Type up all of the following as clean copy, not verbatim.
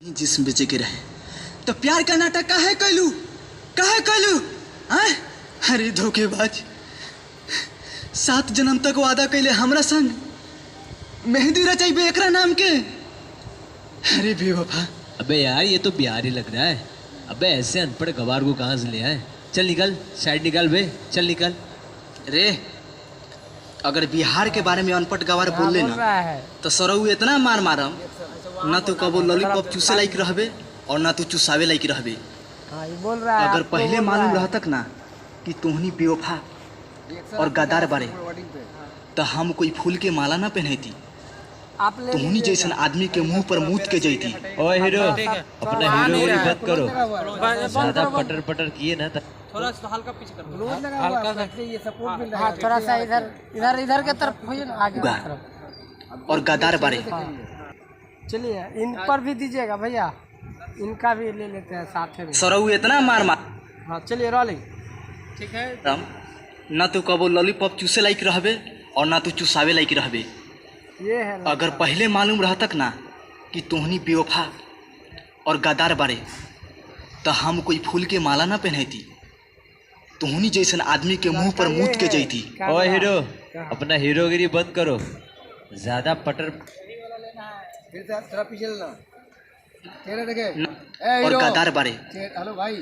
जिस्म बेचे के रहे तो प्यार का नाटक काहे कैलू हैं? अरे धोखेबाज, 7 जन्म तक वादा कैले हमरा संग मेहंदी रचाइबे एकरा नाम के। अरे बेवफा। अबे यार ये तो बिहारी लग रहा है। अबे ऐसे अनपढ़ गवार को कहाँ से ले आए? चल निकल, साइड निकाल बे, चल निकल। रे अगर बिहार के बारे में अनपढ़ गवार बोल ले ना तो सरऊ इतना मार मारम ना तो कबो लॉलीपॉप चूसे लायक रहबे और ना तू चुसावे लायक रहबे। बोल रहा है अगर पहले मालूम रहा तक ना कि तोहनी बेवफा और गदार बारे तो हम कोई फूल के माला ना पहनती, तोहनी जैसन आदमी के मुंह पर मूत के जैती। ओए हीरो, अपना हीरोगिरी बंद करो। ज्यादा पटर पटर किए ना थोड़ा सा हल्का पीछे करो, हल्का सा ये सपोर्ट मिल रहा है। थोड़ा सा इधर इधर इधर के तरफ होइए ना, आगे की तरफ। और गदार बारे चलिए इन पर भी दीजिएगा भैया, इनका भी ले लेते हैं साथ में। सरऊ इतना मार मार। हाँ चलिए रोलिंग। ठीक है। राम ना तो कबो लॉलीपॉप चूसे लायक रहबे और ना तू चुसावे लायक रहबे। ये है अगर पहले मालूम रहा तक ना कि तोहनी बेवफा और गदार बारे तो हम कोई फूल के माला ना पहनती, तोहनी जैसन आदमी के मुंह पर मूत के जैती। ओए हीरो, अपना हीरोगिरी बंद करो। ज्यादा पटर थोड़ा पीछे लेना। चेहरे देखे और गदार बारे। हेलो भाई,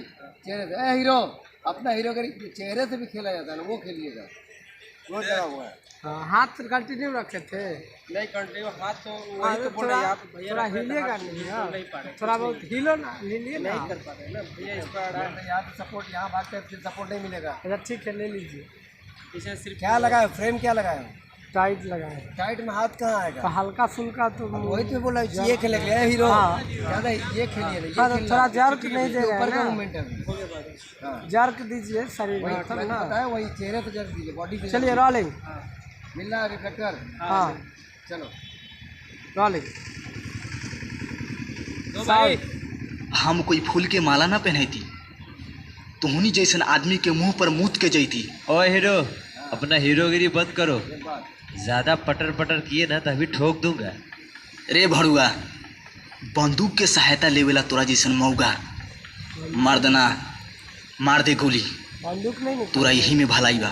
चेहरे से हीरो, अपना हीरो के चेहरे से भी खेला जाता है ना, वो खेलिएगा। वो डरा हुआ है। हाँ, हाथ कंटिन्यू रखे थे। नहीं कंटिन्यू हाथ तो वही तो बोल रहे हैं आप। थोड़ा हिलेगा नहीं, थोड़ा बहुत हिलो ना, हिलिए ना। नहीं कर पा रहे ना भैया, इसका यहाँ पे सपोर्ट, यहाँ भागते हैं फिर सपोर्ट नहीं मिलेगा। अच्छा ठीक है, ले लीजिए। इसे सिर्फ क्या लगाए, फ्रेम क्या लगाए? टाइट लगाए। टाइट में हाथ कहाँ आएगा? तो हल्का फुल्का तो वही तो बोला, ये खेलेंगे हीरो। ज़्यादा ये खेलिए, थोड़ा जर्क नहीं देगा, ऊपर का मूवमेंट है, जर्क दीजिए शरीर में तब ना। वही चेहरे पे जर्क दीजिए, बॉडी पे। चलिए रोलिंग। मिल रहा रिफ्लेक्टर। हाँ चलो रोलिंग। हम कोई फूल के माला ना पहनती, तोहनी जैसन आदमी के मुंह पर मूत के जैती। ओए हीरो, अपना हीरोगिरी बंद करो। ज्यादा पटर पटर किए ना तभी ठोक दूंगा। रे भड़ुआ, बंदूक के सहायता लेवेला तोरा जैसन मौगा मर्दना मार दे गोली। बंदूक नहीं तोरा यही में भलाई बा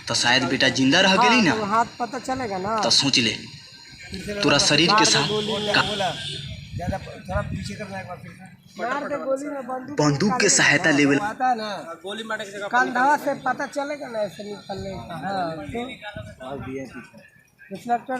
तो शायद बेटा जिंदा रह गेली ना, तो हाथ पता चलेगा ना। तो सोच ले तोरा शरीर के साथ बंदूक के सहायता लेवेला कंधा से पता चलेगा ना, ऐसे निकलने का। हाँ तो रिफ्लेक्टर